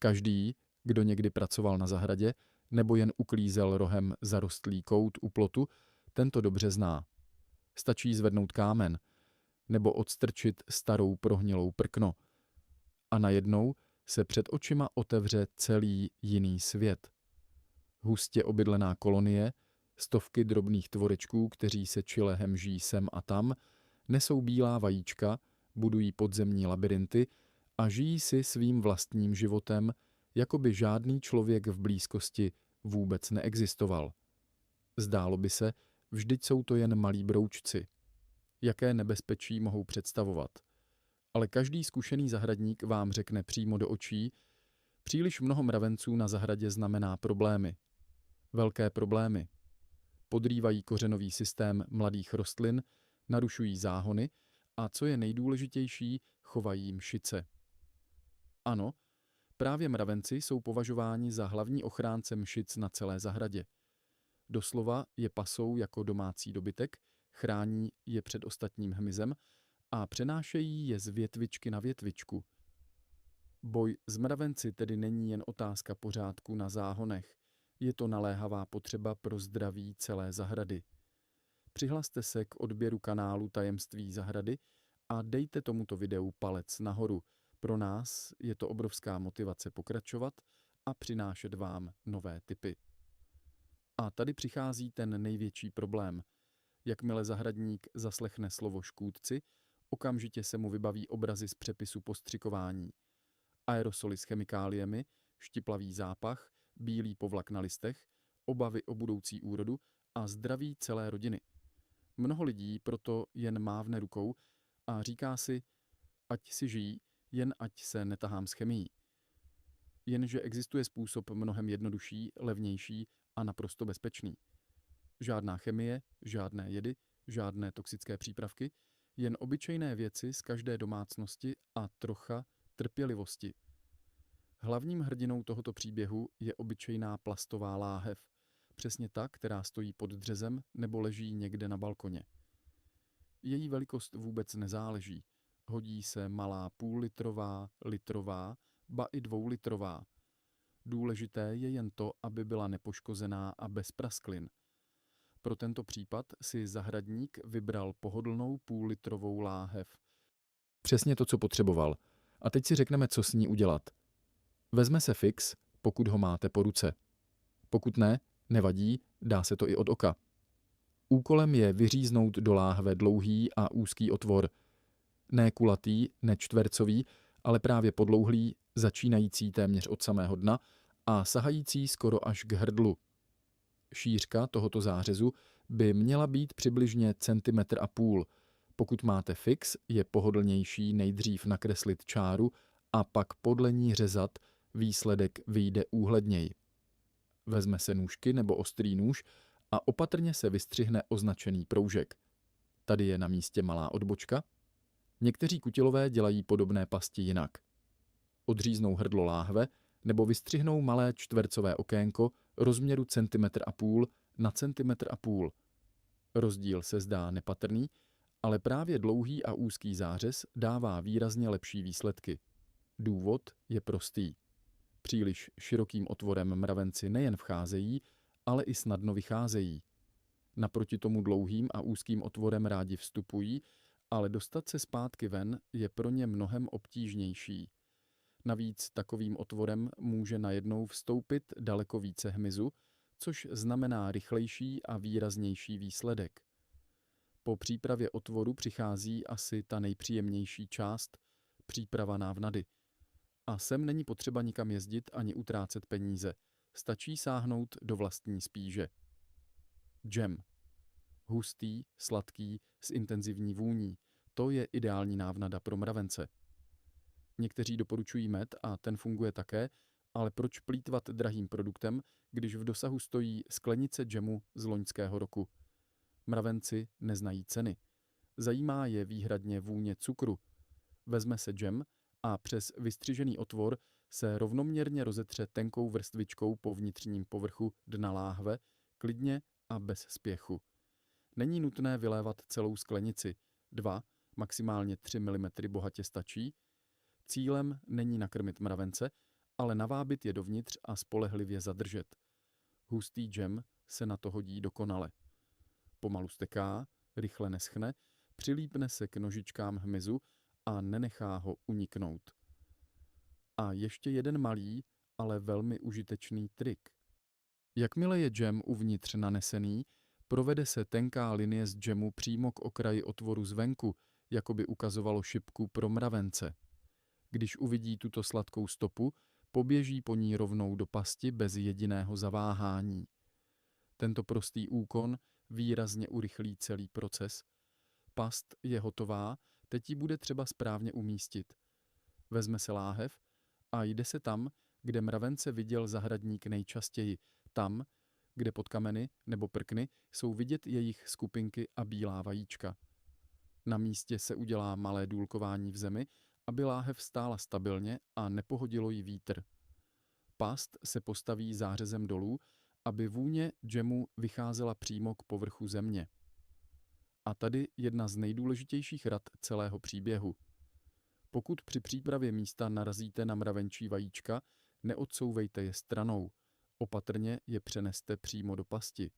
Každý, kdo někdy pracoval na zahradě nebo jen uklízel rohem zarostlý kout u plotu, tento dobře zná. Stačí zvednout kámen nebo odstrčit starou prohnilou prkno a najednou se před očima otevře celý jiný svět. Hustě obydlená kolonie, stovky drobných tvorečků, kteří se čile hemží sem a tam, nesou bílá vajíčka, budují podzemní labyrinty a žijí si svým vlastním životem, jako by žádný člověk v blízkosti vůbec neexistoval. Zdálo by se, vždyť jsou to jen malí broučci. Jaké nebezpečí mohou představovat? Ale každý zkušený zahradník vám řekne přímo do očí, příliš mnoho mravenců na zahradě znamená problémy. Velké problémy. Podrývají kořenový systém mladých rostlin, narušují záhony a, co je nejdůležitější, chovají mšice. Ano, právě mravenci jsou považováni za hlavní ochránce mšic na celé zahradě. Doslova je pasou jako domácí dobytek, chrání je před ostatním hmyzem a přenášejí je z větvičky na větvičku. Boj s mravenci tedy není jen otázka pořádku na záhonech, je to naléhavá potřeba pro zdraví celé zahrady. Přihlaste se k odběru kanálu Tajemství zahrady a dejte tomuto videu palec nahoru. Pro nás je to obrovská motivace pokračovat a přinášet vám nové tipy. A tady přichází ten největší problém. Jakmile zahradník zaslechne slovo škůdci, okamžitě se mu vybaví obrazy z přepisu postřikování. Aerosoly s chemikáliemi, štiplavý zápach, bílý povlak na listech, obavy o budoucí úrodu a zdraví celé rodiny. Mnoho lidí proto jen mávne rukou a říká si, ať si žijí, jen ať se netahám s chemií. Jenže existuje způsob mnohem jednodušší, levnější a naprosto bezpečný. Žádná chemie, žádné jedy, žádné toxické přípravky, jen obyčejné věci z každé domácnosti a trocha trpělivosti. Hlavním hrdinou tohoto příběhu je obyčejná plastová láhev, přesně ta, která stojí pod dřezem nebo leží někde na balkoně. Její velikost vůbec nezáleží. Hodí se malá půllitrová, litrová, ba i dvoulitrová. Důležité je jen to, aby byla nepoškozená a bez prasklin. Pro tento případ si zahradník vybral pohodlnou půllitrovou láhev. Přesně to, co potřeboval. A teď si řekneme, co s ní udělat. Vezme se fix, pokud ho máte po ruce. Pokud ne, nevadí, dá se to i od oka. Úkolem je vyříznout do láhve dlouhý a úzký otvor. Ne kulatý, ne čtvercový, ale právě podlouhlý, začínající téměř od samého dna a sahající skoro až k hrdlu. Šířka tohoto zářezu by měla být přibližně 1,5 centimetru. Pokud máte fix, je pohodlnější nejdřív nakreslit čáru a pak podle ní řezat, výsledek vyjde úhledněji. Vezme se nůžky nebo ostrý nůž a opatrně se vystřihne označený proužek. Tady je na místě malá odbočka. Někteří kutilové dělají podobné pasti jinak. Odříznou hrdlo láhve nebo vystřihnou malé čtvercové okénko rozměru 1,5 centimetru na 1,5 centimetru. Rozdíl se zdá nepatrný, ale právě dlouhý a úzký zářez dává výrazně lepší výsledky. Důvod je prostý. Příliš širokým otvorem mravenci nejen vcházejí, ale i snadno vycházejí. Naproti tomu dlouhým a úzkým otvorem rádi vstupují, ale dostat se zpátky ven je pro ně mnohem obtížnější. Navíc takovým otvorem může najednou vstoupit daleko více hmyzu, což znamená rychlejší a výraznější výsledek. Po přípravě otvoru přichází asi ta nejpříjemnější část, příprava návnady. A sem není potřeba nikam jezdit ani utrácet peníze, stačí sáhnout do vlastní spíže. Džem. Hustý, sladký, s intenzivní vůní. To je ideální návnada pro mravence. Někteří doporučují med a ten funguje také, ale proč plýtvat drahým produktem, když v dosahu stojí sklenice džemu z loňského roku? Mravenci neznají ceny. Zajímá je výhradně vůně cukru. Vezme se džem a přes vystřižený otvor se rovnoměrně rozetře tenkou vrstvičkou po vnitřním povrchu dna láhve, klidně a bez spěchu. Není nutné vylévat celou sklenici, 2, maximálně 3 mm bohatě stačí. Cílem není nakrmit mravence, ale navábit je dovnitř a spolehlivě zadržet. Hustý džem se na to hodí dokonale. Pomalu steká, rychle neschne, přilípne se k nožičkám hmyzu a nenechá ho uniknout. A ještě jeden malý, ale velmi užitečný trik. Jakmile je džem uvnitř nanesený, provede se tenká linie z džemu přímo k okraji otvoru zvenku, jako by ukazovalo šipku pro mravence. Když uvidí tuto sladkou stopu, poběží po ní rovnou do pasti bez jediného zaváhání. Tento prostý úkon výrazně urychlí celý proces. Past je hotová, teď ji bude třeba správně umístit. Vezme se láhev a jde se tam, kde mravence viděl zahradník nejčastěji, tam, kde pod kameny nebo prkny jsou vidět jejich skupinky a bílá vajíčka. Na místě se udělá malé důlkování v zemi, aby láhev stála stabilně a nepohodilo ji vítr. Past se postaví zářezem dolů, aby vůně džemu vycházela přímo k povrchu země. A tady jedna z nejdůležitějších rad celého příběhu. Pokud při přípravě místa narazíte na mravenčí vajíčka, neodsouvejte je stranou, opatrně je přeneste přímo do pasti.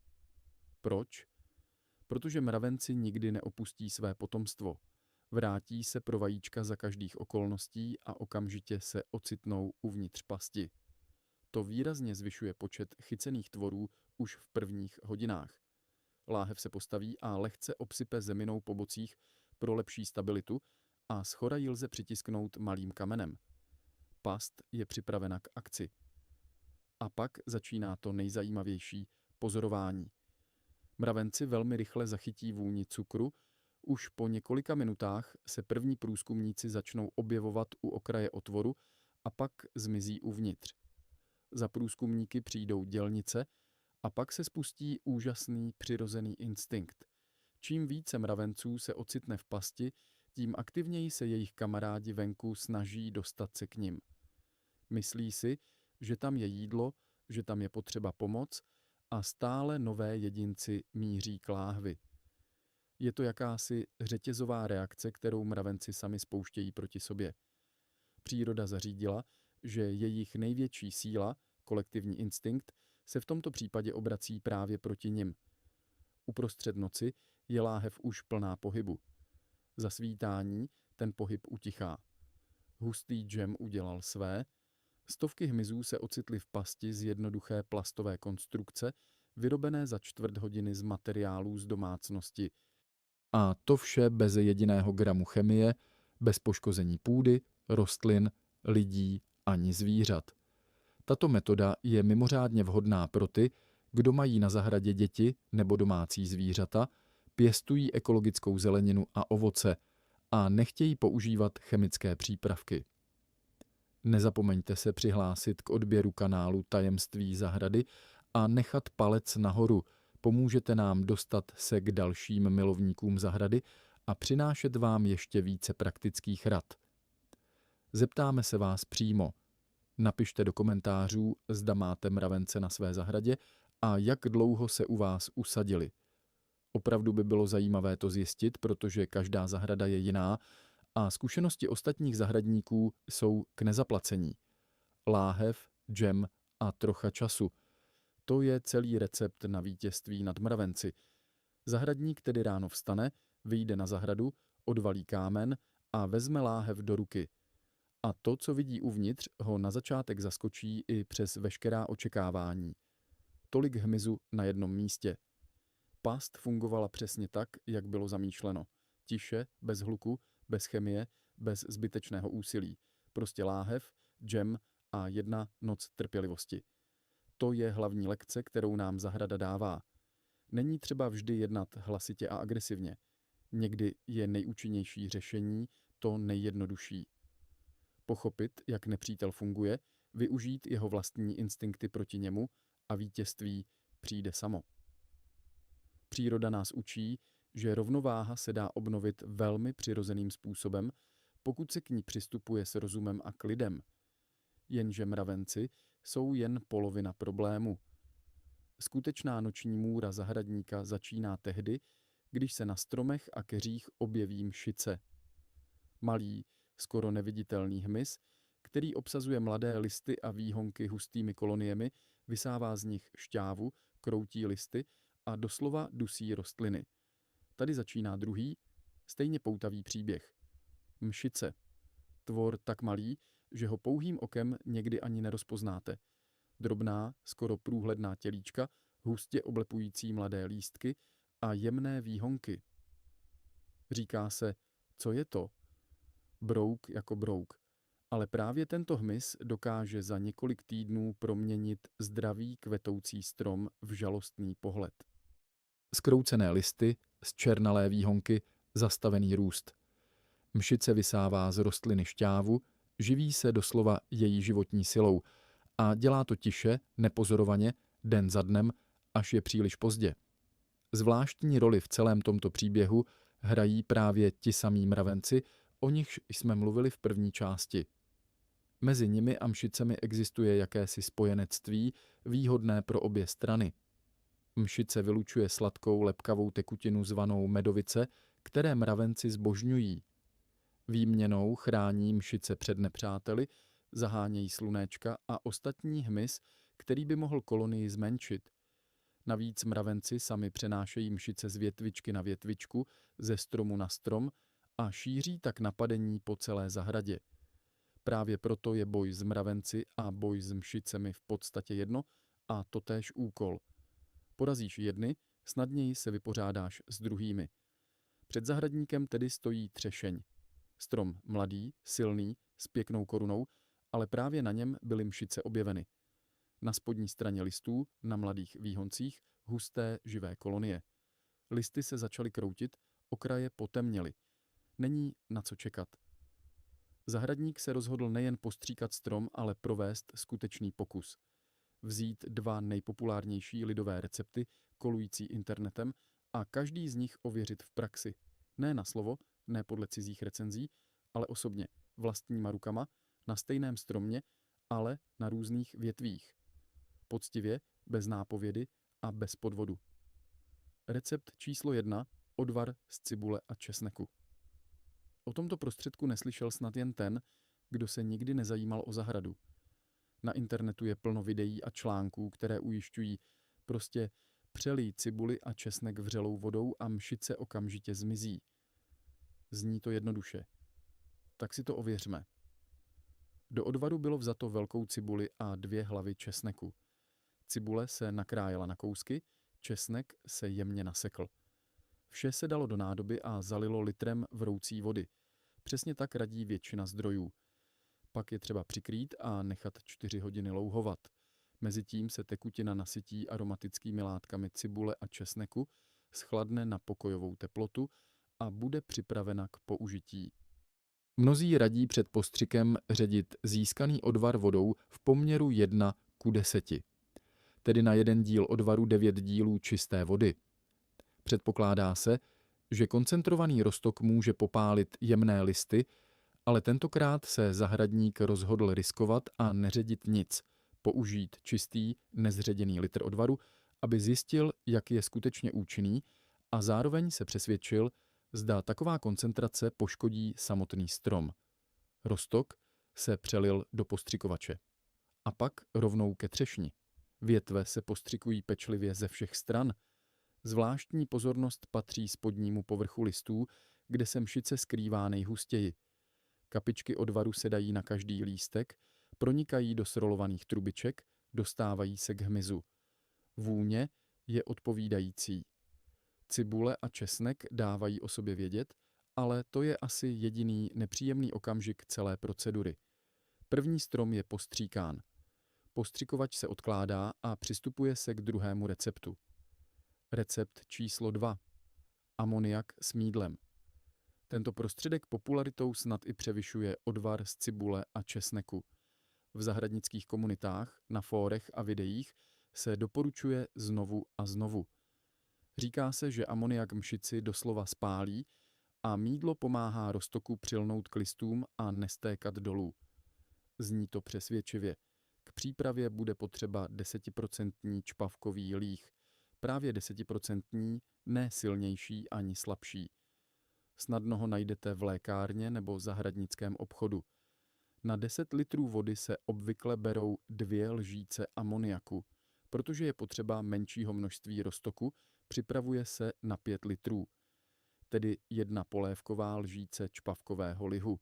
Proč? Protože mravenci nikdy neopustí své potomstvo. Vrátí se pro vajíčka za každých okolností a okamžitě se ocitnou uvnitř pasti. To výrazně zvyšuje počet chycených tvorů už v prvních hodinách. Láhev se postaví a lehce obsype zeminou po bocích pro lepší stabilitu a shora ji lze přitisknout malým kamenem. Past je připravena k akci. A pak začíná to nejzajímavější pozorování. Mravenci velmi rychle zachytí vůni cukru, už po několika minutách se první průzkumníci začnou objevovat u okraje otvoru a pak zmizí uvnitř. Za průzkumníky přijdou dělnice a pak se spustí úžasný přirozený instinkt. Čím více mravenců se ocitne v pasti, tím aktivněji se jejich kamarádi venku snaží dostat se k nim. Myslí si, že tam je jídlo, že tam je potřeba pomoc a stále nové jedinci míří k láhvi. Je to jakási řetězová reakce, kterou mravenci sami spouštějí proti sobě. Příroda zařídila, že jejich největší síla, kolektivní instinkt, se v tomto případě obrací právě proti nim. Uprostřed noci je láhev už plná pohybu. Za svítání ten pohyb utichá. Hustý džem udělal své, stovky hmyzů se ocitly v pasti z jednoduché plastové konstrukce, vyrobené za 1/4 hodiny z materiálů z domácnosti. A to vše bez jediného gramu chemie, bez poškození půdy, rostlin, lidí ani zvířat. Tato metoda je mimořádně vhodná pro ty, kdo mají na zahradě děti nebo domácí zvířata, pěstují ekologickou zeleninu a ovoce a nechtějí používat chemické přípravky. Nezapomeňte se přihlásit k odběru kanálu Tajemství zahrady a nechat palec nahoru. Pomůžete nám dostat se k dalším milovníkům zahrady a přinášet vám ještě více praktických rad. Zeptáme se vás přímo. Napište do komentářů, zda máte mravence na své zahradě a jak dlouho se u vás usadili. Opravdu by bylo zajímavé to zjistit, protože každá zahrada je jiná a zkušenosti ostatních zahradníků jsou k nezaplacení. Láhev, džem a trocha času. To je celý recept na vítězství nad mravenci. Zahradník tedy ráno vstane, vyjde na zahradu, odvalí kámen a vezme láhev do ruky. A to, co vidí uvnitř, ho na začátek zaskočí i přes veškerá očekávání. Tolik hmyzu na jednom místě. Past fungovala přesně tak, jak bylo zamýšleno. Tiše, bez hluku, bez chemie, bez zbytečného úsilí. Prostě láhev, džem a jedna noc trpělivosti. To je hlavní lekce, kterou nám zahrada dává. Není třeba vždy jednat hlasitě a agresivně. Někdy je nejúčinnější řešení to nejjednodušší. Pochopit, jak nepřítel funguje, využít jeho vlastní instinkty proti němu a vítězství přijde samo. Příroda nás učí, že rovnováha se dá obnovit velmi přirozeným způsobem, pokud se k ní přistupuje s rozumem a klidem. Jenže mravenci jsou jen polovina problému. Skutečná noční můra zahradníka začíná tehdy, když se na stromech a keřích objeví mšice. Malý, skoro neviditelný hmyz, který obsazuje mladé listy a výhonky hustými koloniemi, vysává z nich šťávu, kroutí listy a doslova dusí rostliny. Tady začíná druhý, stejně poutavý příběh. Mšice. Tvor tak malý, že ho pouhým okem někdy ani nerozpoznáte. Drobná, skoro průhledná tělíčka, hustě oblepující mladé lístky a jemné výhonky. Říká se, co je to? Brouk jako brouk. Ale právě tento hmyz dokáže za několik týdnů proměnit zdravý kvetoucí strom v žalostný pohled. Zkroucené listy, zčernalé výhonky, zastavený růst. Mšice vysává z rostliny šťávu, živí se doslova její životní silou a dělá to tiše, nepozorovaně, den za dnem, až je příliš pozdě. Zvláštní roli v celém tomto příběhu hrají právě ti samí mravenci, o nichž jsme mluvili v první části. Mezi nimi a mšicemi existuje jakési spojenectví, výhodné pro obě strany. Mšice vylučuje sladkou, lepkavou tekutinu zvanou medovice, které mravenci zbožňují. Výměnou chrání mšice před nepřáteli, zahánějí slunéčka a ostatní hmyz, který by mohl kolonii zmenšit. Navíc mravenci sami přenášejí mšice z větvičky na větvičku, ze stromu na strom a šíří tak napadení po celé zahradě. Právě proto je boj s mravenci a boj s mšicemi v podstatě jedno a totéž úkol. Porazíš jedny, snadněji se vypořádáš s druhými. Před zahradníkem tedy stojí třešeň. Strom mladý, silný, s pěknou korunou, ale právě na něm byly mšice objeveny. Na spodní straně listů, na mladých výhoncích, husté živé kolonie. Listy se začaly kroutit, okraje potemněly. Není na co čekat. Zahradník se rozhodl nejen postříkat strom, ale provést skutečný pokus. Vzít dva nejpopulárnější lidové recepty, kolující internetem, a každý z nich ověřit v praxi. Ne na slovo, ne podle cizích recenzí, ale osobně, vlastníma rukama, na stejném stromě, ale na různých větvích. Poctivě, bez nápovědy a bez podvodu. Recept číslo 1. Odvar z cibule a česneku. O tomto prostředku neslyšel snad jen ten, kdo se nikdy nezajímal o zahradu. Na internetu je plno videí a článků, které ujišťují, prostě přelij cibuli a česnek vřelou vodou a mšice okamžitě zmizí. Zní to jednoduše. Tak si to ověřme. Do odvaru bylo vzato velkou cibuli a 2 hlavy česneku. Cibule se nakrájela na kousky, česnek se jemně nasekl. Vše se dalo do nádoby a zalilo litrem vroucí vody. Přesně tak radí většina zdrojů. Pak je třeba přikrýt a nechat 4 hodiny louhovat. Mezitím se tekutina nasytí aromatickými látkami cibule a česneku, schladne na pokojovou teplotu a bude připravena k použití. Mnozí radí před postřikem ředit získaný odvar vodou v poměru 1:10, tedy na 1 díl odvaru 9 dílů čisté vody. Předpokládá se, že koncentrovaný roztok může popálit jemné listy, ale tentokrát se zahradník rozhodl riskovat a neředit nic, použít čistý, nezředěný litr odvaru, aby zjistil, jak je skutečně účinný, a zároveň se přesvědčil, zda taková koncentrace poškodí samotný strom. Roztok se přelil do postřikovače. A pak rovnou ke třešni. Větve se postřikují pečlivě ze všech stran. Zvláštní pozornost patří spodnímu povrchu listů, kde se mšice skrývá nejhustěji. Kapičky odvaru sedají na každý lístek, pronikají do srolovaných trubiček, dostávají se k hmyzu. Vůně je odpovídající. Cibule a česnek dávají o sobě vědět, ale to je asi jediný nepříjemný okamžik celé procedury. První strom je postříkán. Postřikovač se odkládá a přistupuje se k druhému receptu. Recept číslo 2. Amoniak s mýdlem. Tento prostředek popularitou snad i převyšuje odvar z cibule a česneku. V zahradnických komunitách, na fórech a videích se doporučuje znovu a znovu. Říká se, že amoniak mšici doslova spálí a mýdlo pomáhá roztoku přilnout k listům a nestékat dolů. Zní to přesvědčivě. K přípravě bude potřeba 10% čpavkový líh. Právě 10%, ne silnější ani slabší. Snadno ho najdete v lékárně nebo zahradnickém obchodu. Na 10 litrů vody se obvykle berou 2 lžíce amoniaku. Protože je potřeba menšího množství roztoku, připravuje se na 5 litrů, tedy 1 polévková lžíce čpavkového lihu.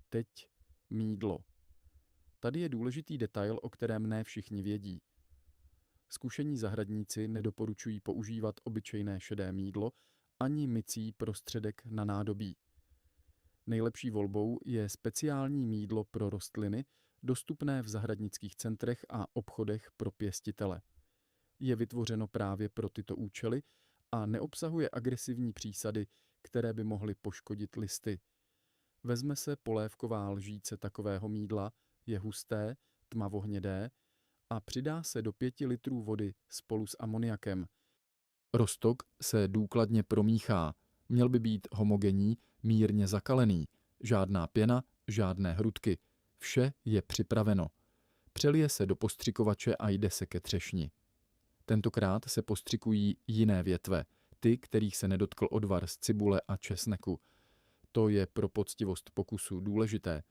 Teď mýdlo. Tady je důležitý detail, o kterém ne všichni vědí. Zkušení zahradníci nedoporučují používat obyčejné šedé mýdlo ani mycí prostředek na nádobí. Nejlepší volbou je speciální mýdlo pro rostliny, dostupné v zahradnických centrech a obchodech pro pěstitele. Je vytvořeno právě pro tyto účely a neobsahuje agresivní přísady, které by mohly poškodit listy. Vezme se polévková lžíce takového mýdla, je husté, tmavohnědé a přidá se do 5 litrů vody spolu s amoniakem. Roztok se důkladně promíchá, měl by být homogenní, mírně zakalený, žádná pěna, žádné hrudky. Vše je připraveno. Přelije se do postřikovače a jde se ke třešni. Tentokrát se postřikují jiné větve, ty, kterých se nedotkl odvar z cibule a česneku. To je pro poctivost pokusu důležité.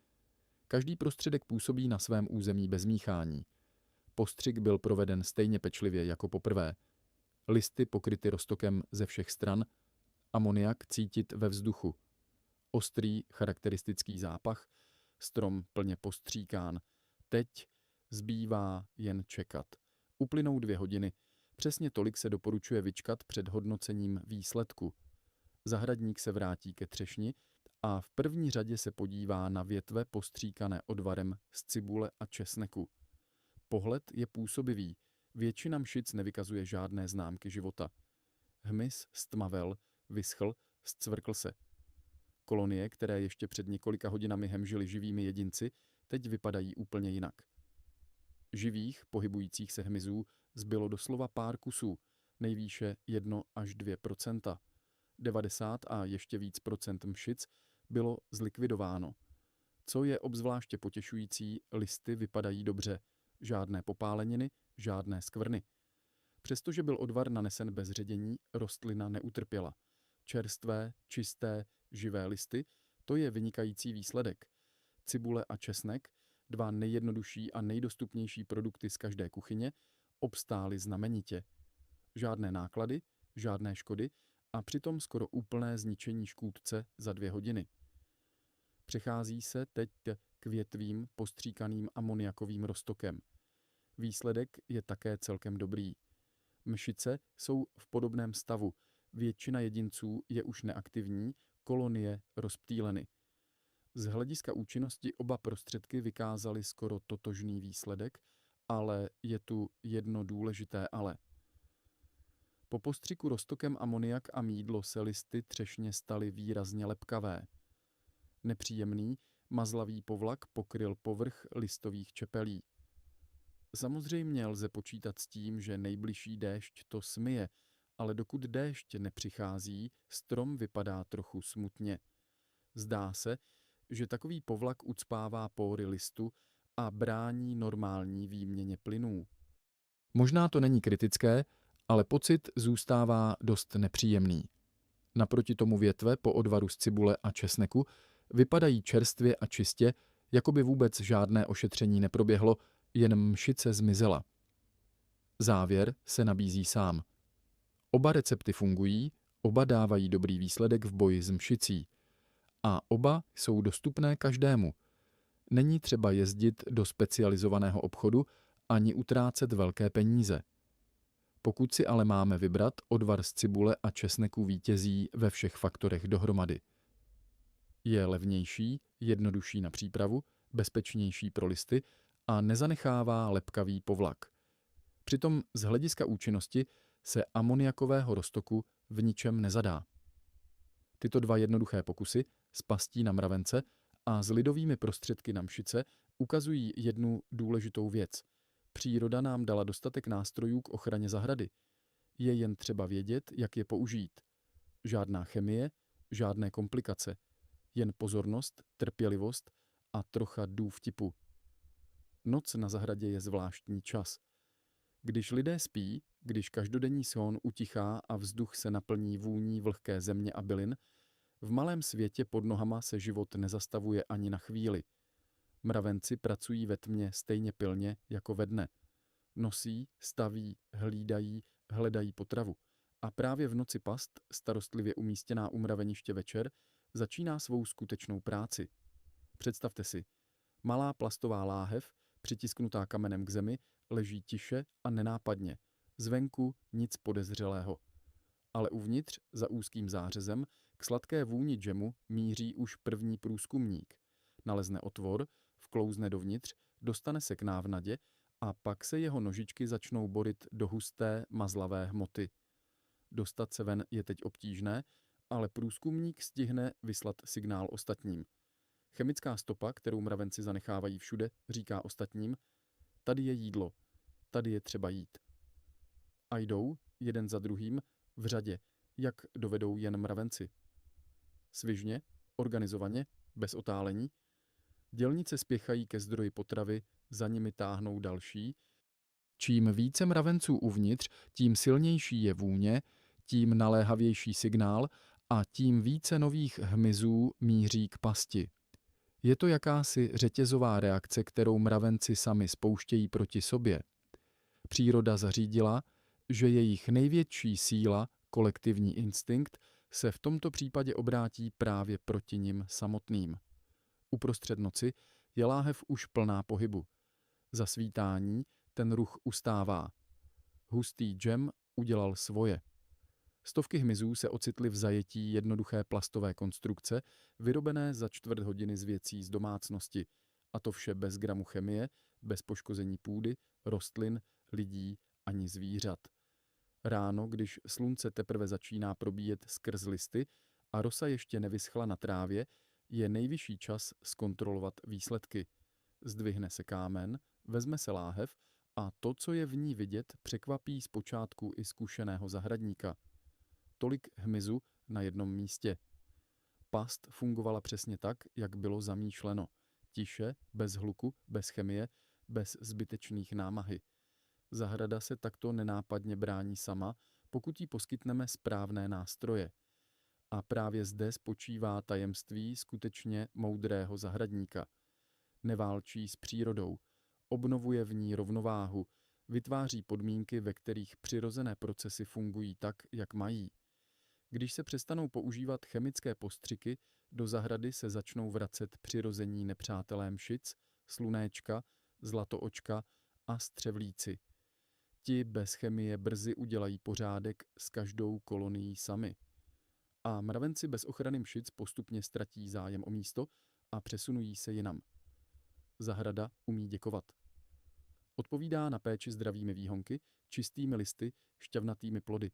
Každý prostředek působí na svém území bez míchání. Postřik byl proveden stejně pečlivě jako poprvé. Listy pokryty roztokem ze všech stran, amoniak cítit ve vzduchu. Ostrý, charakteristický zápach, strom plně postříkán. Teď zbývá jen čekat. Uplynou 2 hodiny. Přesně tolik se doporučuje vyčkat před hodnocením výsledku. Zahradník se vrátí ke třešni a v první řadě se podívá na větve postříkané odvarem z cibule a česneku. Pohled je působivý. Většina mšic nevykazuje žádné známky života. Hmyz stmavel, vyschl, zcvrkl se. Kolonie, které ještě před několika hodinami hemžily živými jedinci, teď vypadají úplně jinak. Živých, pohybujících se hmyzů zbylo doslova pár kusů, nejvýše 1 až 2 %. 90 a ještě víc procent mšic bylo zlikvidováno. Co je obzvláště potěšující, listy vypadají dobře. Žádné popáleniny, žádné skvrny. Přestože byl odvar nanesen bez ředění, rostlina neutrpěla. Čerstvé, čisté, živé listy, to je vynikající výsledek. Cibule a česnek, 2 nejjednodušší a nejdostupnější produkty z každé kuchyně, obstály znamenitě. Žádné náklady, žádné škody a přitom skoro úplné zničení škůdce za 2 hodiny. Přechází se teď k větvím postříkaným amoniakovým roztokem. Výsledek je také celkem dobrý. Mšice jsou v podobném stavu, většina jedinců je už neaktivní, kolonie rozptýleny. Z hlediska účinnosti oba prostředky vykázaly skoro totožný výsledek, ale je tu jedno důležité ale. Po postřiku roztokem amoniak a mýdlo se listy třešně staly výrazně lepkavé. Nepříjemný, mazlavý povlak pokryl povrch listových čepelí. Samozřejmě lze počítat s tím, že nejbližší déšť to smije, ale dokud déšť nepřichází, strom vypadá trochu smutně. Zdá se, že takový povlak ucpává pory listu a brání normální výměně plynů. Možná to není kritické, ale pocit zůstává dost nepříjemný. Naproti tomu větve po odvaru z cibule a česneku vypadají čerstvě a čistě, jako by vůbec žádné ošetření neproběhlo, jen mšice zmizela. Závěr se nabízí sám. Oba recepty fungují, oba dávají dobrý výsledek v boji s mšicí. A oba jsou dostupné každému. Není třeba jezdit do specializovaného obchodu ani utrácet velké peníze. Pokud si ale máme vybrat, odvar z cibule a česneku vítězí ve všech faktorech dohromady. Je levnější, jednodušší na přípravu, bezpečnější pro listy a nezanechává lepkavý povlak. Přitom z hlediska účinnosti se amoniakového roztoku v ničem nezadá. Tyto 2 jednoduché pokusy s pastí na mravence a s lidovými prostředky na mšice ukazují jednu důležitou věc. Příroda nám dala dostatek nástrojů k ochraně zahrady. Je jen třeba vědět, jak je použít. Žádná chemie, žádné komplikace. Jen pozornost, trpělivost a trocha důvtipu. Noc na zahradě je zvláštní čas. Když lidé spí, když každodenní són utichá a vzduch se naplní vůní vlhké země a bylin, v malém světě pod nohama se život nezastavuje ani na chvíli. Mravenci pracují ve tmě stejně pilně jako ve dne. Nosí, staví, hlídají, hledají potravu. A právě v noci past, starostlivě umístěná u mraveniště večer, začíná svou skutečnou práci. Představte si, malá plastová láhev, přitisknutá kamenem k zemi, leží tiše a nenápadně. Zvenku nic podezřelého. Ale uvnitř, za úzkým zářezem, k sladké vůni džemu míří už první průzkumník. Nalezne otvor, vklouzne dovnitř, dostane se k návnadě a pak se jeho nožičky začnou borit do husté, mazlavé hmoty. Dostat se ven je teď obtížné, ale průzkumník stihne vyslat signál ostatním. Chemická stopa, kterou mravenci zanechávají všude, říká ostatním: tady je jídlo, tady je třeba jít. A jdou, jeden za druhým, v řadě, jak dovedou jen mravenci. Svižně, organizovaně, bez otálení. Dělnice spěchají ke zdroji potravy, za nimi táhnou další. Čím více mravenců uvnitř, tím silnější je vůně, tím naléhavější signál a tím více nových hmyzů míří k pasti. Je to jakási řetězová reakce, kterou mravenci sami spouštějí proti sobě. Příroda zařídila, že jejich největší síla, kolektivní instinkt, se v tomto případě obrátí právě proti nim samotným. Uprostřed noci je láhev už plná pohybu. Za svítání ten ruch ustává. Hustý džem udělal svoje. Stovky hmyzů se ocitly v zajetí jednoduché plastové konstrukce, vyrobené za 1/4 hodiny z věcí z domácnosti, a to vše bez gramu chemie, bez poškození půdy, rostlin, lidí ani zvířat. Ráno, když slunce teprve začíná probíjet skrz listy a rosa ještě nevyschla na trávě, je nejvyšší čas zkontrolovat výsledky. Zdvihne se kámen, vezme se láhev a to, co je v ní vidět, překvapí zpočátku i zkušeného zahradníka. Tolik hmyzu na jednom místě. Past fungovala přesně tak, jak bylo zamýšleno. Tiše, bez hluku, bez chemie, bez zbytečných námahy. Zahrada se takto nenápadně brání sama, pokud jí poskytneme správné nástroje. A právě zde spočívá tajemství skutečně moudrého zahradníka. Neválčí s přírodou, obnovuje v ní rovnováhu, vytváří podmínky, ve kterých přirozené procesy fungují tak, jak mají. Když se přestanou používat chemické postřiky, do zahrady se začnou vracet přirození nepřátelé mšic, slunéčka, zlatoočka a střevlíci. Ti bez chemie brzy udělají pořádek s každou kolonií sami. A mravenci bez ochrany mšic postupně ztratí zájem o místo a přesunují se jinam. Zahrada umí děkovat. Odpovídá na péči zdravými výhonky, čistými listy, šťavnatými plody.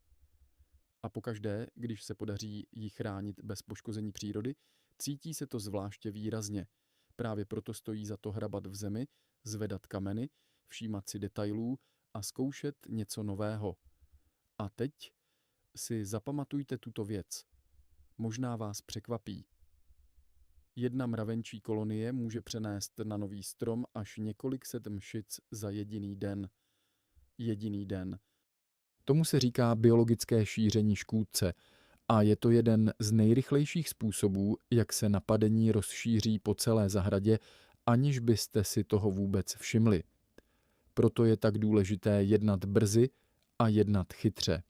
A pokaždé, když se podaří ji chránit bez poškození přírody, cítí se to zvláště výrazně. Právě proto stojí za to hrabat v zemi, zvedat kameny, všímat si detailů a zkoušet něco nového. A teď si zapamatujte tuto věc. Možná vás překvapí. Jedna mravenčí kolonie může přenést na nový strom až několik set mšic za jediný den. Jediný den. Tomu se říká biologické šíření škůdce a je to jeden z nejrychlejších způsobů, jak se napadení rozšíří po celé zahradě, aniž byste si toho vůbec všimli. Proto je tak důležité jednat brzy a jednat chytře.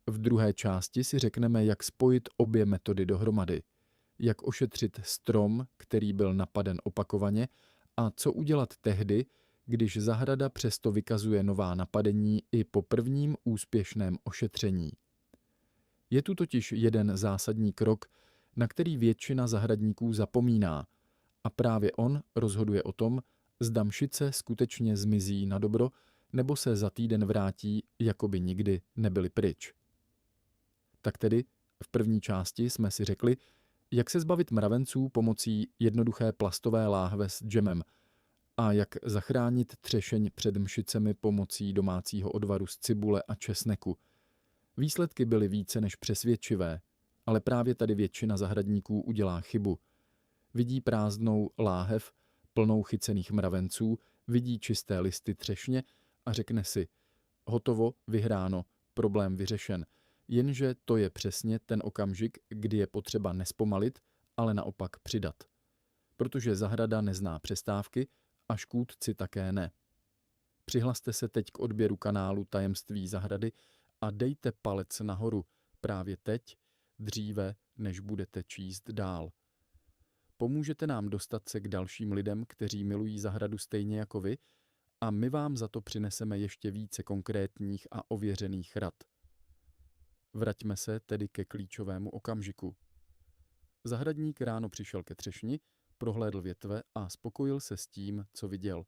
V druhé části si řekneme, jak spojit obě metody dohromady, jak ošetřit strom, který byl napaden opakovaně, a co udělat tehdy, když zahrada přesto vykazuje nová napadení i po prvním úspěšném ošetření. Je tu totiž jeden zásadní krok, na který většina zahradníků zapomíná, a právě on rozhoduje o tom, zda mšice skutečně zmizí na dobro, nebo se za týden vrátí, jako by nikdy nebyly pryč. Tak tedy v první části jsme si řekli, jak se zbavit mravenců pomocí jednoduché plastové láhve s džemem a jak zachránit třešeň před mšicemi pomocí domácího odvaru z cibule a česneku. Výsledky byly více než přesvědčivé, ale právě tady většina zahradníků udělá chybu. Vidí prázdnou láhev, plnou chycených mravenců, vidí čisté listy třešně a řekne si: hotovo, vyhráno, problém vyřešen. Jenže to je přesně ten okamžik, kdy je potřeba nespomalit, ale naopak přidat. protože zahrada nezná přestávky a škůdci také ne. Přihlaste se teď k odběru kanálu Tajemství zahrady a dejte palec nahoru právě teď, dříve, než budete číst dál. Pomůžete nám dostat se k dalším lidem, kteří milují zahradu stejně jako vy, a my vám za to přineseme ještě více konkrétních a ověřených rad. Vraťme se tedy ke klíčovému okamžiku. Zahradník ráno přišel ke třešni, prohlédl větve a spokojil se s tím, co viděl.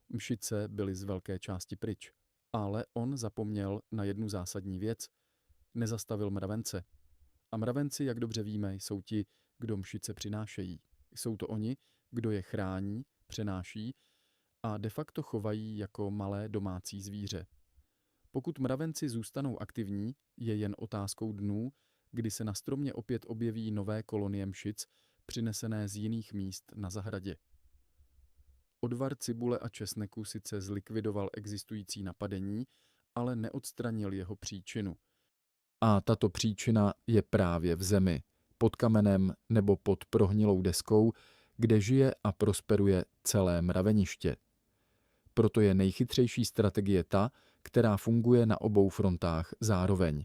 Mšice byly z velké části pryč, ale on zapomněl na jednu zásadní věc. Nezastavil mravence. A mravenci, jak dobře víme, jsou ti, kdo mšice přinášejí. Jsou to oni, kdo je chrání, přenáší a de facto chovají jako malé domácí zvíře. Pokud mravenci zůstanou aktivní, je jen otázkou dnů, kdy se na stromě opět objeví nové kolonie mšic, přinesené z jiných míst na zahradě. Odvar cibule a česneku sice zlikvidoval existující napadení, ale neodstranil jeho příčinu. A tato příčina je právě v zemi, pod kamenem nebo pod prohnilou deskou, kde žije a prosperuje celé mraveniště. Proto je nejchytřejší strategie ta, která funguje na obou frontách zároveň.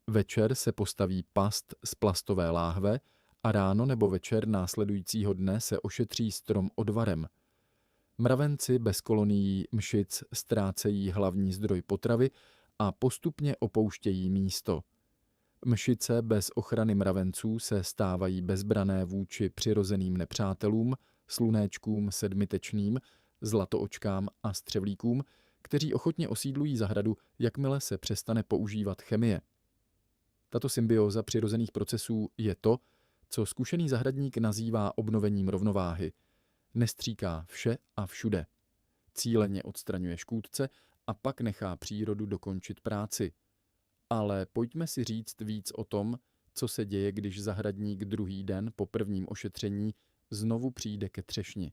Večer se postaví past z plastové láhve a ráno nebo večer následujícího dne se ošetří strom odvarem. Mravenci bez kolonií mšic ztrácejí hlavní zdroj potravy a postupně opouštějí místo. Mšice bez ochrany mravenců se stávají bezbrané vůči přirozeným nepřátelům, slunéčkům sedmitečným, zlatoočkám a střevlíkům, kteří ochotně osídlují zahradu, jakmile se přestane používat chemie. Tato symbióza přirozených procesů je to, co zkušený zahradník nazývá obnovením rovnováhy. Nestříká vše a všude. Cíleně odstraňuje škůdce a pak nechá přírodu dokončit práci. Ale pojďme si říct víc o tom, co se děje, když zahradník druhý den po prvním ošetření znovu přijde ke třešni.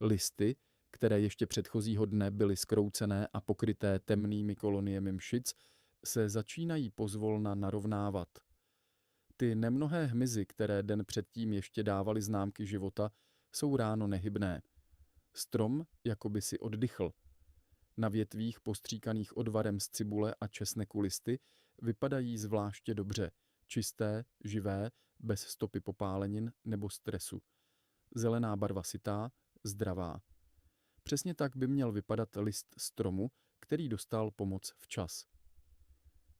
Listy, které ještě předchozího dne byly zkroucené a pokryté temnými koloniemi mšic, se začínají pozvolna narovnávat. Ty nemnohé hmyzy, které den předtím ještě dávaly známky života, jsou ráno nehybné. Strom jakoby si oddychl. Na větvích postříkaných odvarem z cibule a česneku listy vypadají zvláště dobře, čisté, živé, bez stopy popálenin nebo stresu. Zelená barva sytá, zdravá. Přesně tak by měl vypadat list stromu, který dostal pomoc včas.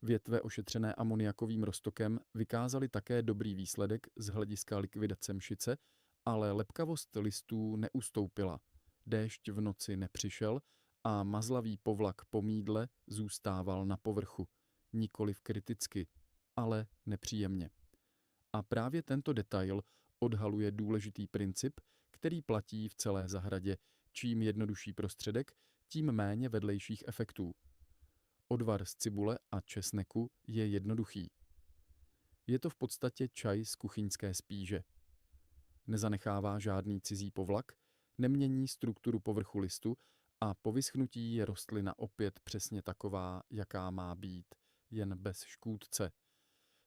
Větve ošetřené amoniakovým roztokem vykázaly také dobrý výsledek z hlediska likvidace mšice, ale lepkavost listů neustoupila. Déšť v noci nepřišel a mazlavý povlak po mýdle zůstával na povrchu. Nikoliv kriticky, ale nepříjemně. A právě tento detail odhaluje důležitý princip, který platí v celé zahradě. Čím jednodušší prostředek, tím méně vedlejších efektů. Odvar z cibule a česneku je jednoduchý. Je to v podstatě čaj z kuchyňské spíže. Nezanechává žádný cizí povlak, nemění strukturu povrchu listu a po vyschnutí je rostlina opět přesně taková, jaká má být, jen bez škůdce.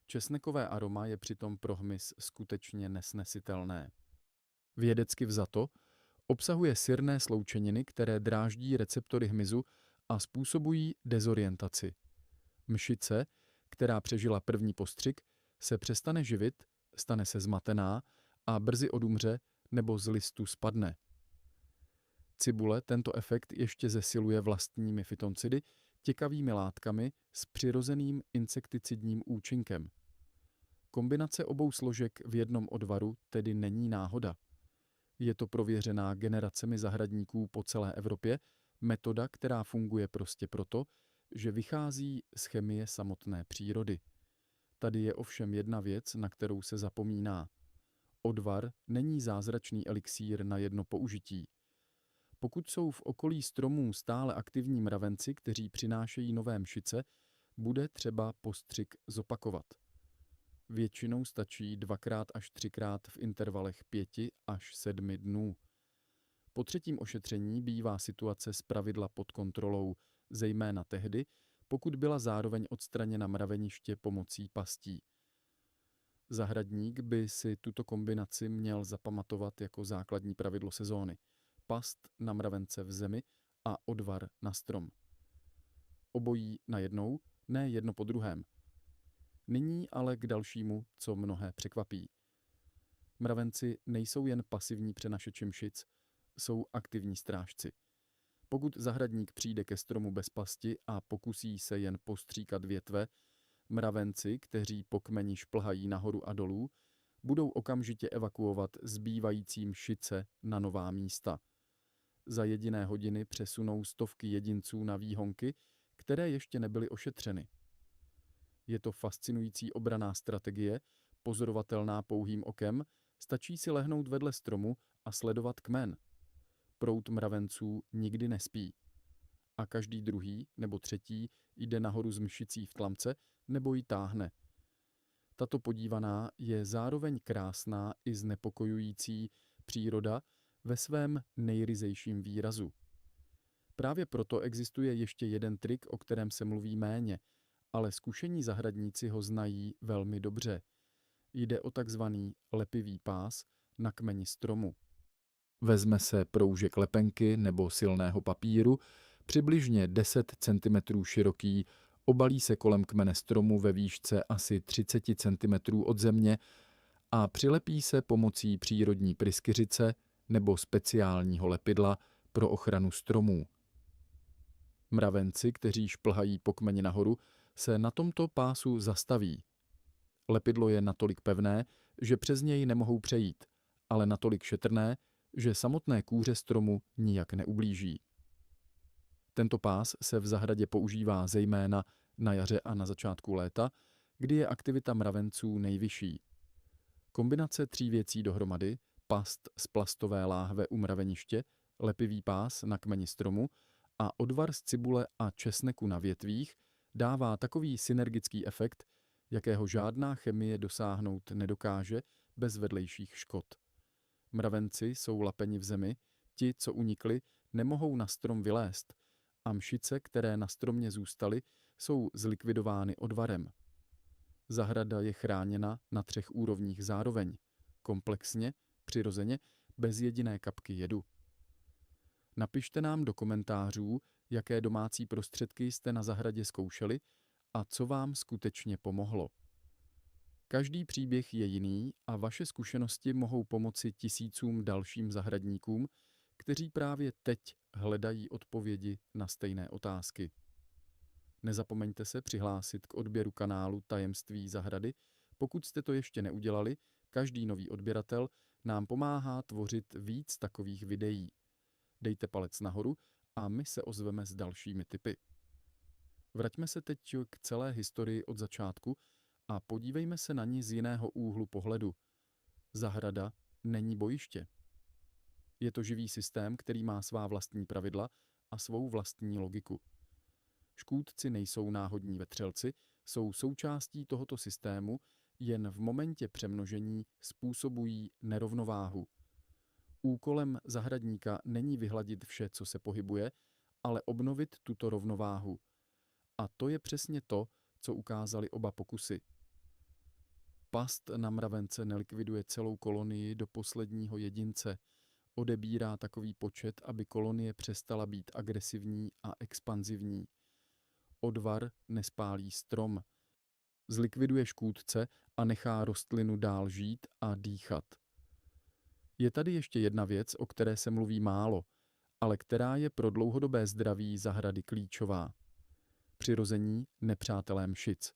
Česnekové aroma je přitom pro hmyz skutečně nesnesitelné. Vědecky vzato obsahuje syrné sloučeniny, které dráždí receptory hmyzu a způsobují dezorientaci. Mšice, která přežila první postřik, se přestane živit, stane se zmatená a brzy odumře nebo z listu spadne. Cibule tento efekt ještě zesiluje vlastními fytoncidy, těkavými látkami s přirozeným insekticidním účinkem. Kombinace obou složek v jednom odvaru tedy není náhoda. Je to prověřená generacemi zahradníků po celé Evropě, metoda, která funguje prostě proto, že vychází z chemie samotné přírody. Tady je ovšem jedna věc, na kterou se zapomíná. Odvar není zázračný elixír na jedno použití. Pokud jsou v okolí stromů stále aktivní mravenci, kteří přinášejí nové mšice, bude třeba postřik zopakovat. Většinou stačí 2x až 3x v intervalech 5 až 7 dnů. Po třetím ošetření bývá situace zpravidla pod kontrolou, zejména tehdy, pokud byla zároveň odstraněna mraveniště pomocí pastí. Zahradník by si tuto kombinaci měl zapamatovat jako základní pravidlo sezóny. Past na mravence v zemi a odvar na strom. Obojí najednou, ne jedno po druhém. Nyní ale k dalšímu, co mnohé překvapí. Mravenci nejsou jen pasivní přenašeči mšic, jsou aktivní strážci. Pokud zahradník přijde ke stromu bez pasti a pokusí se jen postříkat větve, mravenci, kteří po kmeni šplhají nahoru a dolů, budou okamžitě evakuovat zbývající mšice na nová místa. Za jediné hodiny přesunou stovky jedinců na výhonky, které ještě nebyly ošetřeny. Je to fascinující obranná strategie, pozorovatelná pouhým okem, stačí si lehnout vedle stromu a sledovat kmen. Proud mravenců nikdy nespí. A každý druhý nebo třetí jde nahoru s mšicí v tlamce nebo ji táhne. Tato podívaná je zároveň krásná i znepokojující příroda ve svém nejryzejším výrazu. Právě proto existuje ještě jeden trik, o kterém se mluví méně, ale zkušení zahradníci ho znají velmi dobře. Jde o takzvaný lepivý pás na kmeni stromu. Vezme se proužek lepenky nebo silného papíru, přibližně 10 cm široký, obalí se kolem kmene stromu ve výšce asi 30 cm od země a přilepí se pomocí přírodní pryskyřice nebo speciálního lepidla pro ochranu stromů. Mravenci, kteří šplhají po kmeni nahoru, se na tomto pásu zastaví. Lepidlo je natolik pevné, že přes něj nemohou přejít, ale natolik šetrné, že samotné kůře stromu nijak neublíží. Tento pás se v zahradě používá zejména na jaře a na začátku léta, kdy je aktivita mravenců nejvyšší. Kombinace 3 věcí dohromady, past z plastové láhve u mraveniště, lepivý pás na kmeni stromu a odvar z cibule a česneku na větvích, dává takový synergický efekt, jakého žádná chemie dosáhnout nedokáže bez vedlejších škod. Mravenci jsou lapeni v zemi, ti, co unikli, nemohou na strom vylézt a mšice, které na stromě zůstaly, jsou zlikvidovány odvarem. Zahrada je chráněna na 3 úrovních zároveň, komplexně, přirozeně, bez jediné kapky jedu. Napište nám do komentářů, jaké domácí prostředky jste na zahradě zkoušeli a co vám skutečně pomohlo. Každý příběh je jiný a vaše zkušenosti mohou pomoci tisícům dalším zahradníkům, kteří právě teď hledají odpovědi na stejné otázky. Nezapomeňte se přihlásit k odběru kanálu Tajemství zahrady. Pokud jste to ještě neudělali, každý nový odběratel nám pomáhá tvořit víc takových videí. Dejte palec nahoru a my se ozveme s dalšími tipy. Vraťme se teď k celé historii od začátku a podívejme se na ní z jiného úhlu pohledu. Zahrada není bojiště. Je to živý systém, který má svá vlastní pravidla a svou vlastní logiku. Škůdci nejsou náhodní vetřelci, jsou součástí tohoto systému, jen v momentě přemnožení způsobují nerovnováhu. Úkolem zahradníka není vyhladit vše, co se pohybuje, ale obnovit tuto rovnováhu. A to je přesně to, co ukázaly oba pokusy. Past na mravence nelikviduje celou kolonii do posledního jedince. Odebírá takový počet, aby kolonie přestala být agresivní a expanzivní. Odvar nespálí strom. Zlikviduje škůdce a nechá rostlinu dál žít a dýchat. Je tady ještě jedna věc, o které se mluví málo, ale která je pro dlouhodobé zdraví zahrady klíčová. Přirození nepřátelé mšic.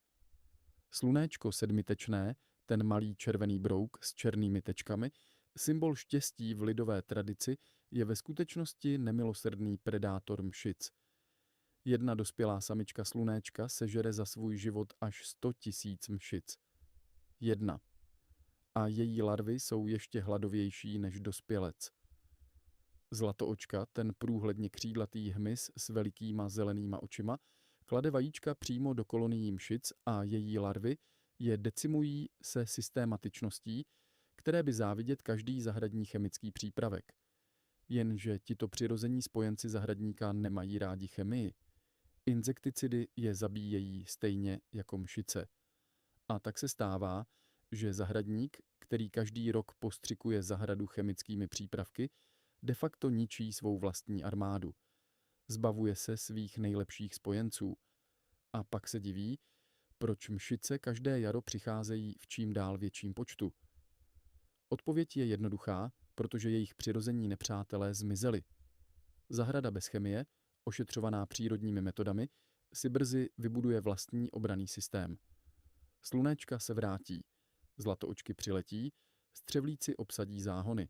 Slunéčko sedmitečné, ten malý červený brouk s černými tečkami, symbol štěstí v lidové tradici, je ve skutečnosti nemilosrdný predátor mšic. Jedna dospělá samička slunéčka sežere za svůj život až 100 000 mšic. Jedna. A její larvy jsou ještě hladovější než dospělec. Zlatoočka, ten průhledně křídlatý hmyz s velikýma zelenýma očima, klade vajíčka přímo do kolonií mšic a její larvy je decimují se systématičností, které by závidět každý zahradní chemický přípravek. Jenže tito přirození spojenci zahradníka nemají rádi chemii. Insekticidy je zabíjejí stejně jako mšice. A tak se stává, že zahradník, který každý rok postřikuje zahradu chemickými přípravky, de facto ničí svou vlastní armádu. Zbavuje se svých nejlepších spojenců. A pak se diví, proč mšice každé jaro přicházejí v čím dál větším počtu. Odpověď je jednoduchá, protože jejich přirození nepřátelé zmizeli. Zahrada bez chemie, ošetřovaná přírodními metodami, si brzy vybuduje vlastní obranný systém. Slunéčka se vrátí, zlatoočky přiletí, střevlíci obsadí záhony.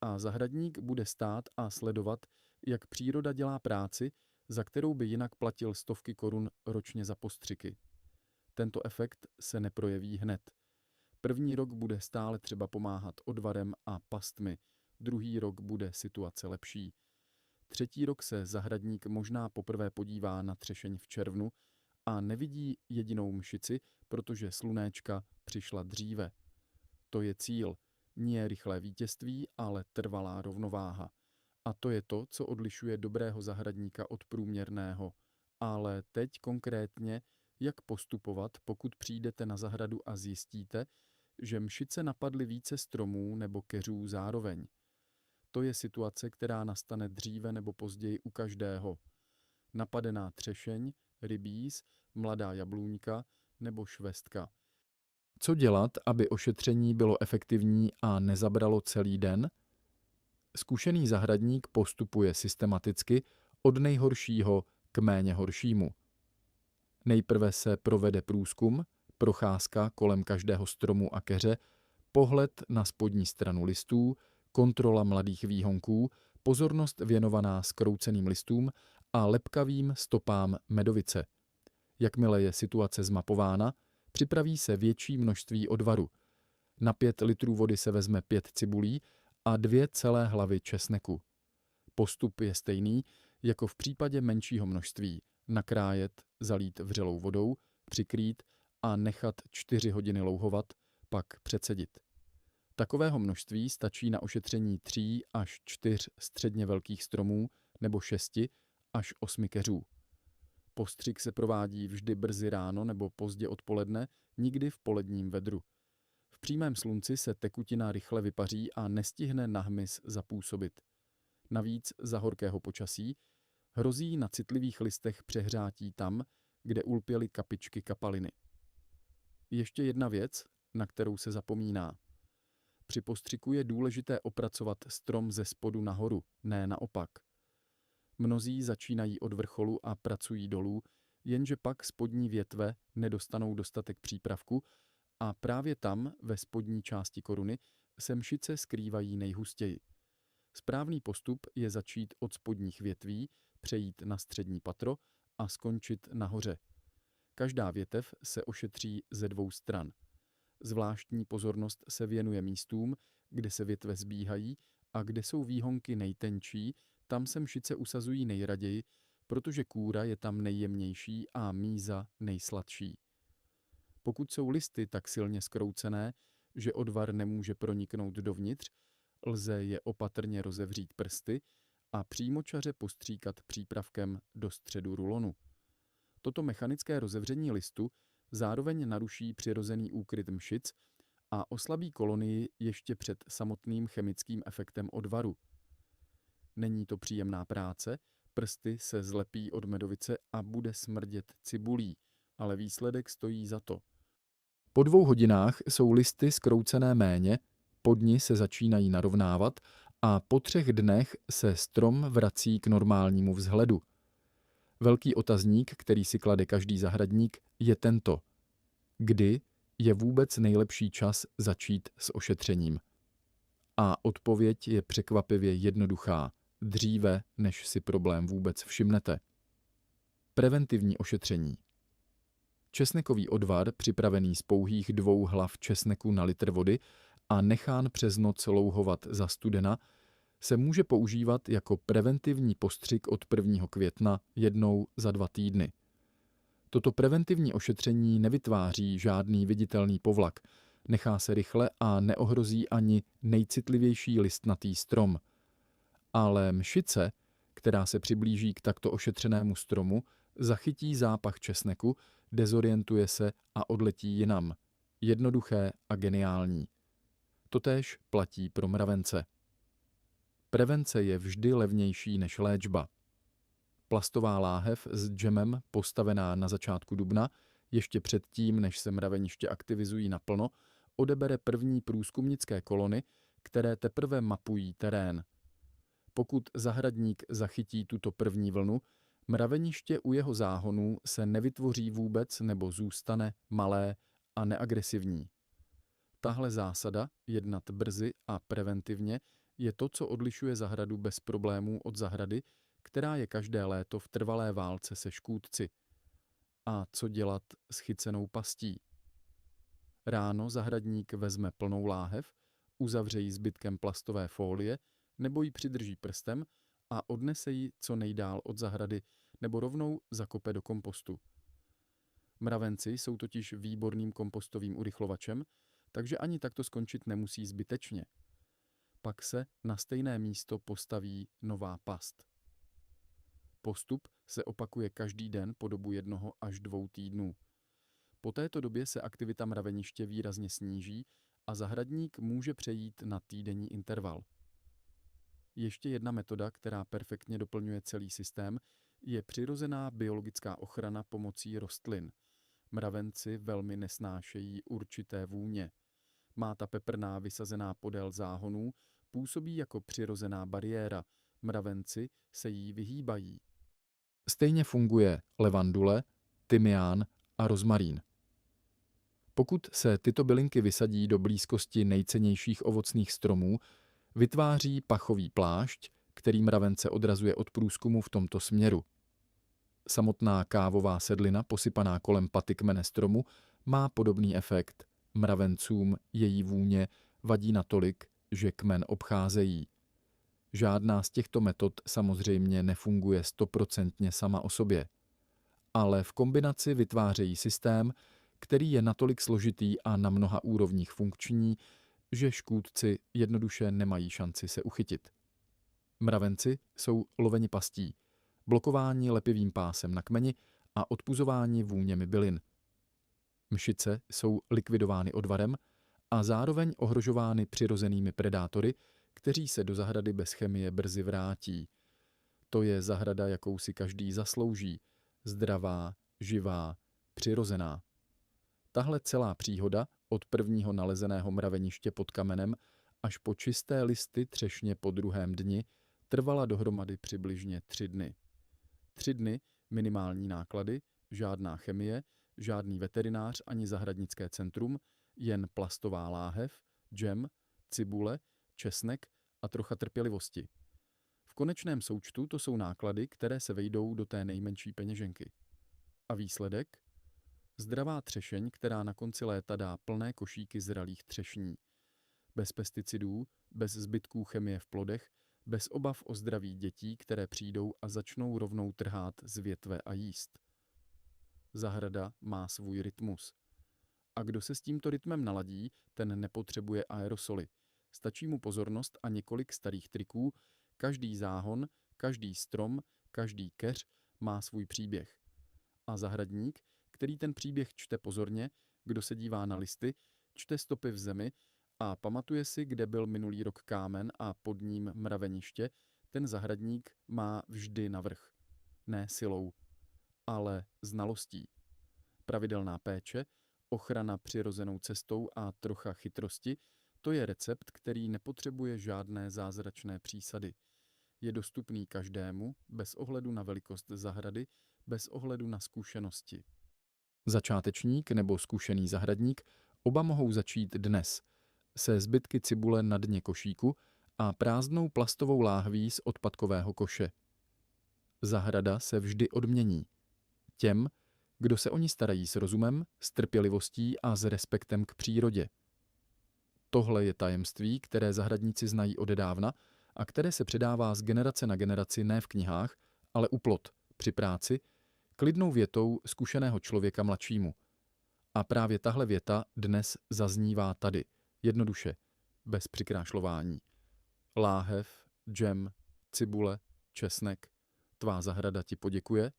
A zahradník bude stát a sledovat, jak příroda dělá práci, za kterou by jinak platil stovky korun ročně za postřiky. Tento efekt se neprojeví hned. První rok bude stále třeba pomáhat odvarem a pastmi, druhý rok bude situace lepší. Třetí rok se zahradník možná poprvé podívá na třešeň v červnu a nevidí jedinou mšici, protože slunéčka přišla dříve. To je cíl, nie rychlé vítězství, ale trvalá rovnováha. A to je to, co odlišuje dobrého zahradníka od průměrného. Ale teď konkrétně, jak postupovat, pokud přijdete na zahradu a zjistíte, že mšice napadly více stromů nebo keřů zároveň. To je situace, která nastane dříve nebo později u každého. Napadená třešeň, rybíz, mladá jablůňka nebo švestka. Co dělat, aby ošetření bylo efektivní a nezabralo celý den? Zkušený zahradník postupuje systematicky od nejhoršího k méně horšímu. Nejprve se provede průzkum, procházka kolem každého stromu a keře, pohled na spodní stranu listů, kontrola mladých výhonků, pozornost věnovaná zkrouceným listům a lepkavým stopám medovice. Jakmile je situace zmapována, připraví se větší množství odvaru. Na 5 litrů vody se vezme 5 cibulí a 2 celé hlavy česneku. Postup je stejný jako v případě menšího množství. Nakrájet, zalít vřelou vodou, přikrýt a nechat 4 hodiny louhovat, pak přecedit. Takového množství stačí na ošetření 3 až 4 středně velkých stromů nebo 6 až 8 keřů. Postřik se provádí vždy brzy ráno nebo pozdě odpoledne, nikdy v poledním vedru. V přímém slunci se tekutina rychle vypaří a nestihne na hmyz zapůsobit. Navíc za horkého počasí hrozí na citlivých listech přehřátí tam, kde ulpěly kapičky kapaliny. Ještě jedna věc, na kterou se zapomíná. Při postřiku je důležité opracovat strom ze spodu nahoru, ne naopak. Mnozí začínají od vrcholu a pracují dolů, jenže pak spodní větve nedostanou dostatek přípravku a právě tam, ve spodní části koruny, se mšice skrývají nejhustěji. Správný postup je začít od spodních větví, přejít na střední patro a skončit nahoře. Každá větev se ošetří ze 2 stran. Zvláštní pozornost se věnuje místům, kde se větve zbíhají a kde jsou výhonky nejtenčí, tam se mšice usazují nejraději, protože kůra je tam nejjemnější a míza nejsladší. Pokud jsou listy tak silně zkroucené, že odvar nemůže proniknout dovnitř, lze je opatrně rozevřít prsty a přímočaře postříkat přípravkem do středu rulonu. Toto mechanické rozevření listu zároveň naruší přirozený úkryt mšic a oslabí kolonii ještě před samotným chemickým efektem odvaru. Není to příjemná práce, prsty se zlepí od medovice a bude smrdět cibulí, ale výsledek stojí za to. Po 2 hodinách jsou listy zkroucené méně, podni se začínají narovnávat a po 3 dnech se strom vrací k normálnímu vzhledu. Velký otazník, který si klade každý zahradník, je tento. Kdy je vůbec nejlepší čas začít s ošetřením? A odpověď je překvapivě jednoduchá. Dříve, než si problém vůbec všimnete. Preventivní ošetření. Česnekový odvar, připravený z pouhých 2 hlav česneku na litr vody a nechán přes noc louhovat za studena, se může používat jako preventivní postřik od 1. května jednou za 2 týdny. Toto preventivní ošetření nevytváří žádný viditelný povlak, nechá se rychle a neohrozí ani nejcitlivější listnatý strom. Ale mšice, která se přiblíží k takto ošetřenému stromu, zachytí zápach česneku, dezorientuje se a odletí jinam. Jednoduché a geniální. Totéž platí pro mravence. Prevence je vždy levnější než léčba. Plastová láhev s džemem postavená na začátku dubna, ještě předtím, než se mraveniště aktivizují naplno, odebere první průzkumnické kolony, které teprve mapují terén. Pokud zahradník zachytí tuto první vlnu, mraveniště u jeho záhonů se nevytvoří vůbec nebo zůstane malé a neagresivní. Tahle zásada, jednat brzy a preventivně, je to, co odlišuje zahradu bez problémů od zahrady, která je každé léto v trvalé válce se škůdci. A co dělat s chycenou pastí? Ráno zahradník vezme plnou láhev, uzavře ji zbytkem plastové fólie nebo ji přidrží prstem a odnese ji co nejdál od zahrady nebo rovnou zakope do kompostu. Mravenci jsou totiž výborným kompostovým urychlovačem, takže ani takto skončit nemusí zbytečně. Pak se na stejné místo postaví nová past. Postup se opakuje každý den po dobu 1 až 2 týdnů. Po této době se aktivita mraveniště výrazně sníží a zahradník může přejít na týdenní interval. Ještě jedna metoda, která perfektně doplňuje celý systém, je přirozená biologická ochrana pomocí rostlin. Mravenci velmi nesnášejí určité vůně. Máta peprná vysazená podél záhonů působí jako přirozená bariéra. Mravenci se jí vyhýbají. Stejně funguje levandule, tymián a rozmarín. Pokud se tyto bylinky vysadí do blízkosti nejcennějších ovocných stromů, vytváří pachový plášť, který mravence odrazuje od průzkumu v tomto směru. Samotná kávová sedlina posypaná kolem paty kmene stromu má podobný efekt. Mravencům její vůně vadí natolik, že kmen obcházejí. Žádná z těchto metod samozřejmě nefunguje 100% sama o sobě, ale v kombinaci vytvářejí systém, který je natolik složitý a na mnoha úrovních funkční, že škůdci jednoduše nemají šanci se uchytit. Mravenci jsou loveni pastí, blokováni lepivým pásem na kmeni a odpuzováni vůněmi bylin. Mšice jsou likvidovány odvarem a zároveň ohrožovány přirozenými predátory, kteří se do zahrady bez chemie brzy vrátí. To je zahrada, jakou si každý zaslouží, zdravá, živá, přirozená. Tahle celá příhoda od prvního nalezeného mraveniště pod kamenem až po čisté listy třešně po druhém dni trvala dohromady přibližně 3 dny. 3 dny, minimální náklady, žádná chemie, žádný veterinář ani zahradnické centrum, jen plastová láhev, džem, cibule, česnek a trocha trpělivosti. V konečném součtu to jsou náklady, které se vejdou do té nejmenší peněženky. A výsledek? Zdravá třešeň, která na konci léta dá plné košíky zralých třešní. Bez pesticidů, bez zbytků chemie v plodech, bez obav o zdraví dětí, které přijdou a začnou rovnou trhát z větve a jíst. Zahrada má svůj rytmus. A kdo se s tímto rytmem naladí, ten nepotřebuje aerosoly. Stačí mu pozornost a několik starých triků. Každý záhon, každý strom, každý keř má svůj příběh. A zahradník, který ten příběh čte pozorně, kdo se dívá na listy, čte stopy v zemi a pamatuje si, kde byl minulý rok kámen a pod ním mraveniště, ten zahradník má vždy navrch. Ne silou, ale znalostí. Pravidelná péče, ochrana přirozenou cestou a trocha chytrosti, to je recept, který nepotřebuje žádné zázračné přísady. Je dostupný každému, bez ohledu na velikost zahrady, bez ohledu na zkušenosti. Začátečník nebo zkušený zahradník oba mohou začít dnes se zbytky cibule na dně košíku a prázdnou plastovou láhví z odpadkového koše. Zahrada se vždy odmění. Těm, kdo se o ní starají s rozumem, s trpělivostí a s respektem k přírodě. Tohle je tajemství, které zahradníci znají odedávna a které se předává z generace na generaci ne v knihách, ale u plot, při práci, klidnou větou zkušeného člověka mladšímu. A právě tahle věta dnes zaznívá tady, jednoduše, bez přikrášlování. Láhev, džem, cibule, česnek, tvá zahrada ti poděkuje